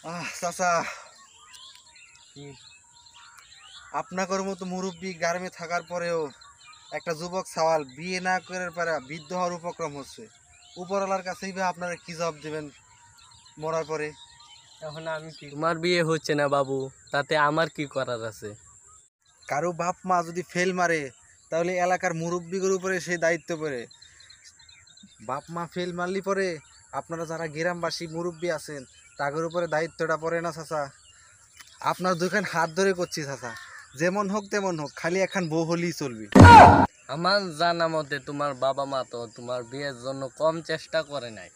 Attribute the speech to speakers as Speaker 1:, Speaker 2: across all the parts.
Speaker 1: চাচা, আপনাদের মতো মুরব্বী গ্রামে থাকার পরেও একটা যুবক সওয়াল বিয়ে না করে পারে বৃদ্ধ হওয়ার উপক্রম হচ্ছে। উপরওয়ালার কাছেই বা আপনারা কি জবাব দেবেন মরার পরে?
Speaker 2: এখন আমি কি, তোমার বিয়ে হচ্ছে না বাবু, তাতে আমার কি করার আছে?
Speaker 1: কারো বাপ মা যদি ফেল মারে তাহলে এলাকার মুরব্বীদের উপরে সেই দায়িত্ব পড়ে। বাপ মা ফেল মারলি পরে আপনারা যারা গ্রামবাসী মুরব্বী আছেন তাদের উপরে দায়িত্বটা পড়ে না চাচা? আপনার দুখান হাত ধরে করছি চাচা, যেমন হোক তেমন হোক, খালি এখন বউ হলেই চলবে।
Speaker 2: আমার জানা মতে তোমার বাবা মা তো তোমার বিয়ের জন্য কম চেষ্টা করে নাই।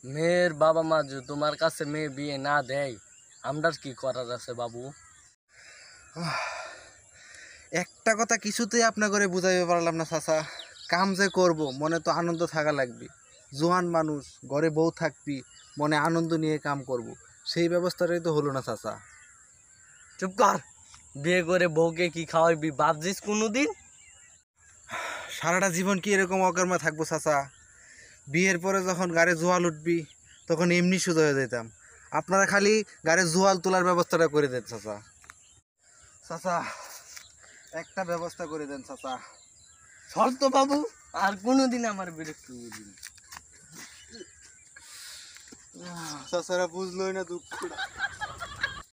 Speaker 2: মেয়ের বাবা মা যদি তোমার কাছে মেয়ে বিয়ে না দেয়, আমরা কি করার আছে বাবু?
Speaker 1: একটা কথা কিছুতেই আপনার করে বুঝাইতে পারলাম না চাচা। কাম যে করব মনে তো আনন্দ থাকা লাগবে। জোয়ান মানুষ, ঘরে বউ থাকবি, মনে আনন্দ নিয়ে কাম করব, সেই ব্যবস্থাটাই তো হলো না চাচা।
Speaker 2: চুপ কর। বিয়ে করে বউকে কি খাওয়াইবি ভাবছিস কোনোদিন?
Speaker 1: সারাটা জীবন কি এরকম অকর্মা থাকবো চাচা? বিয়ের পরে যখন গাড়ি জোয়াল উঠবি তখন এমনি সুদ হয়ে যেতাম। আপনারা খালি গাড়ি জোয়াল তোলার ব্যবস্থাটা করে দেন চাচা। চাচা, একটা ব্যবস্থা করে দেন চাচা।
Speaker 2: চল তো বাবু, আর কোনোদিন আমার বিরক্ত বুঝিনি।
Speaker 1: চাচারা বুঝলোই না দুঃখটা।